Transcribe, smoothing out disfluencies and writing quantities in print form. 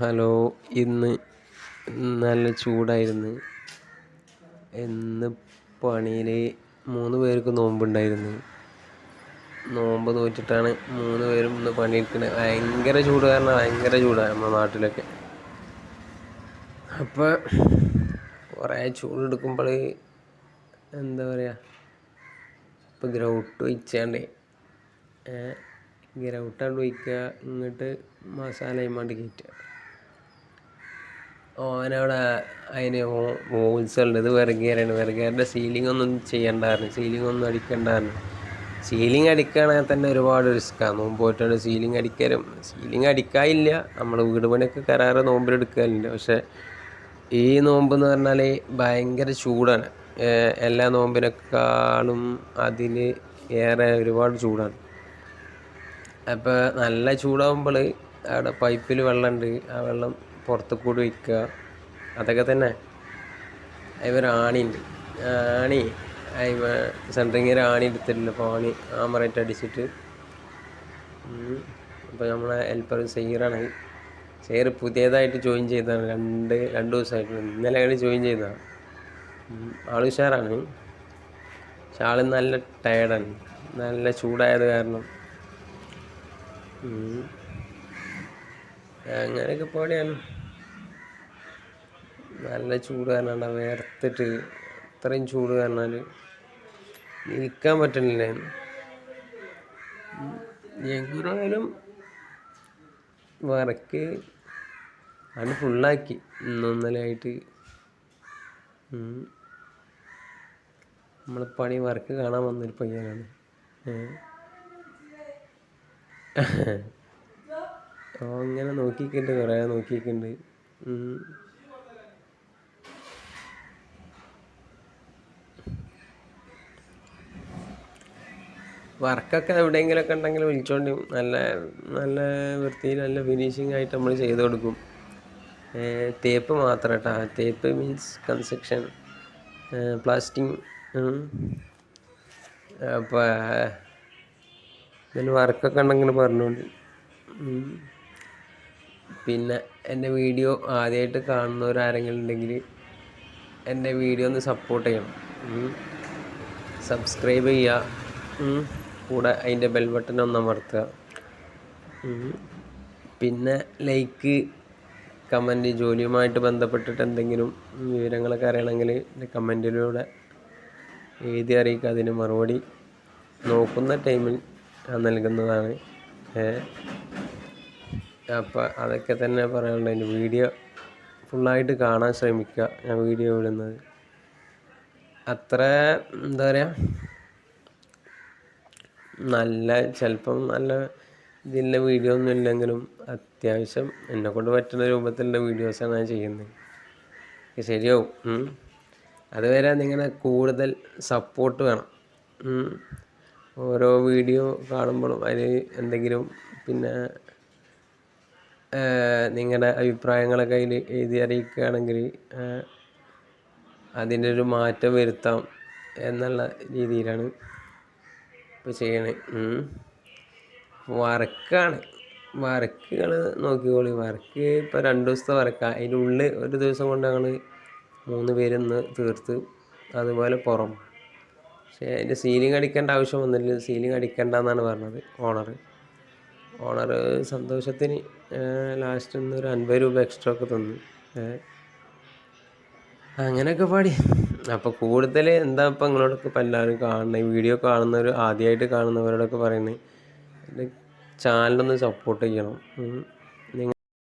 Hello. ഇന്ന് നല്ല ചൂടായിരുന്നു. ഇന്ന് പണിയിൽ 3 പേർക്ക് നോമ്പുണ്ടായിരുന്നു. നോമ്പ് നോറ്റിട്ടാണ് 3 പേരും ഇന്ന് പണിയെടുക്കുന്നത്. ഭയങ്കര ചൂട് കാരണം ഭയങ്കര ചൂടാണ് നമ്മുടെ നാട്ടിലൊക്കെ. അപ്പോൾ കുറേ ചൂടെടുക്കുമ്പോൾ എന്താ പറയുക, ഇപ്പോൾ ഗ്രൗട്ട് ഒഴിച്ചാണ്ട് ഗ്രൗട്ടാണ്ട് ഒഴിക്കുക, ഇങ്ങോട്ട് മസാല ഇമാണ്ട് കയറ്റുക. ഓനവിടെ അതിന് ഹോൾസുണ്ട്. ഇത് വിറകേരാണ്. വിറകേരുടെ സീലിംഗ് ഒന്നും ചെയ്യണ്ടായിരുന്നു, സീലിംഗ് ഒന്നും അടിക്കണ്ടായിരുന്നു. സീലിംഗ് അടിക്കുകയാണെങ്കിൽ തന്നെ ഒരുപാട് റിസ്ക്കാണ്. നോമ്പ് പോയിട്ടാണ് സീലിംഗ് അടിക്കലും. സീലിംഗ് അടിക്കാനില്ല, നമ്മൾ വീട് പണിയൊക്കെ കരാറ് നോമ്പിലെടുക്കാനില്ല. പക്ഷേ ഈ നോമ്പ് എന്ന് പറഞ്ഞാൽ ഭയങ്കര ചൂടാണ്. എല്ലാ നോമ്പിനേക്കാളും അതിന് ഏറെ ഒരുപാട് ചൂടാണ്. അപ്പോൾ നല്ല ചൂടാകുമ്പോൾ അവിടെ പൈപ്പിൽ വെള്ളമുണ്ട്, ആ വെള്ളം പുറത്ത് കൂടി ഒഴിക്കുക, അതൊക്കെ തന്നെ. അതിൽ ആണിയുണ്ട്, ആണി അതിൽ സെൻട്രിങ്ങിൽ ആണി എടുത്തിട്ടില്ല. അപ്പോൾ ആണി ആമറേറ്റ് അടിച്ചിട്ട് അപ്പോൾ നമ്മളെ ഹെൽപ്പർ സെയ്റാണ്. സെയ്റ് പുതിയതായിട്ട് ജോയിൻ ചെയ്തതാണ്. രണ്ട് ദിവസമായിട്ട്. ഇന്നലെയാണ് ജോയിൻ ചെയ്തതാണ്. ആൾ ഉഷാറാണ്. പക്ഷെ ആൾ നല്ല ടയർഡാണ്, നല്ല ചൂടായത് കാരണം. അങ്ങനെയൊക്കെ പാടിയാണ്. നല്ല ചൂട് കാരണം വേർത്തിട്ട്, ഇത്രയും ചൂട് കാരണാൽ നിൽക്കാൻ പറ്റുന്നില്ല. എങ്ങനെയായാലും വർക്ക് അത് ഫുള്ളാക്കി. ഇന്നലെയായിട്ട് നമ്മൾ പണി വർക്ക് കാണാൻ വന്നൊരു പയ്യനാണ്. അങ്ങനെ നോക്കിയിട്ടുണ്ട്, കുറേ നോക്കിയിട്ടുണ്ട്. വർക്കൊക്കെ എവിടെയെങ്കിലുമൊക്കെ ഉണ്ടെങ്കിൽ വിളിച്ചോണ്ട്, നല്ല നല്ല വൃത്തിയിൽ നല്ല ഫിനിഷിംഗ് ആയിട്ട് നമ്മൾ ചെയ്ത് കൊടുക്കും. തേപ്പ് മാത്രം കേട്ടോ. തേപ്പ് മീൻസ് കൺസ്ട്രക്ഷൻ, പ്ലാസ്റ്റിങ്. അപ്പോൾ ഇതിന് വർക്കൊക്കെ ഉണ്ടെങ്കിൽ പറഞ്ഞോണ്ട്. പിന്നെ എൻ്റെ വീഡിയോ ആദ്യമായിട്ട് കാണുന്നവരാരെങ്കിലും ഉണ്ടെങ്കിൽ എൻ്റെ വീഡിയോ ഒന്ന് സപ്പോർട്ട് ചെയ്യണം. സബ്സ്ക്രൈബ് ചെയ്യുക, കൂടെ അതിൻ്റെ ബെൽ ബട്ടൺ ഒന്ന് അമർത്തുക. പിന്നെ ലൈക്ക്, കമൻറ്റ്, ജോലിയുമായിട്ട് ബന്ധപ്പെട്ടിട്ട് എന്തെങ്കിലും വിവരങ്ങളൊക്കെ അറിയണമെങ്കിൽ എൻ്റെ കമൻറ്റിലൂടെ എഴുതി അറിയിക്കുക. അതിന് മറുപടി നോക്കുന്ന ടൈമിൽ നൽകുന്നതാണ്. അപ്പോൾ അതൊക്കെ തന്നെ പറയാനുള്ളത്. എൻ്റെ വീഡിയോ ഫുള്ളായിട്ട് കാണാൻ ശ്രമിക്കുക. ഞാൻ വീഡിയോ ഇടുന്നത് അത്ര എന്താ പറയുക, ചിലപ്പം നല്ല ഇതിൻ്റെ വീഡിയോ ഒന്നും ഇല്ലെങ്കിലും അത്യാവശ്യം എന്നെക്കൊണ്ട് പറ്റുന്ന രൂപത്തിലുള്ള വീഡിയോസാണ് ഞാൻ ചെയ്യുന്നത്. ശരിയാവും. അതുവരെ നിങ്ങളുടെ കൂടുതൽ സപ്പോർട്ട് വേണം. ഓരോ വീഡിയോ കാണുമ്പോഴും അതിൽ എന്തെങ്കിലും പിന്നെ നിങ്ങളുടെ അഭിപ്രായങ്ങളൊക്കെ അതിൽ എഴുതി അറിയിക്കുകയാണെങ്കിൽ അതിൻ്റെ ഒരു മാറ്റം വരുത്താം എന്നുള്ള രീതിയിലാണ് ഇപ്പോൾ ചെയ്യണേ. വർക്കുകൾ നോക്കിക്കോളി. വർക്ക് ഇപ്പോൾ 2 ദിവസത്തെ വർക്കാണ്. അതിനുള്ളിൽ ഒരു ദിവസം കൊണ്ട് ഞങ്ങൾ 3 പേരൊന്ന് തീർത്ത്. അതുപോലെ പക്ഷേ അതിൻ്റെ സീലിംഗ് അടിക്കേണ്ട ആവശ്യം വന്നില്ല. സീലിംഗ് അടിക്കേണ്ടെന്നാണ് പറഞ്ഞത് ഓണർ സന്തോഷത്തിന് ലാസ്റ്റ് ഒരു 50 രൂപ എക്സ്ട്രാ ഒക്കെ തന്നു. അങ്ങനെയൊക്കെ പാടി. അപ്പോൾ കൂടുതൽ എന്താ ഇപ്പം നിങ്ങളോടൊക്കെ ഇപ്പം എല്ലാവരും കാണുന്നത്, ഈ വീഡിയോ ആദ്യമായിട്ട് കാണുന്നവരോടൊക്കെ പറയുന്നത്, എൻ്റെ ചാനലൊന്ന് സപ്പോർട്ട് ചെയ്യണം.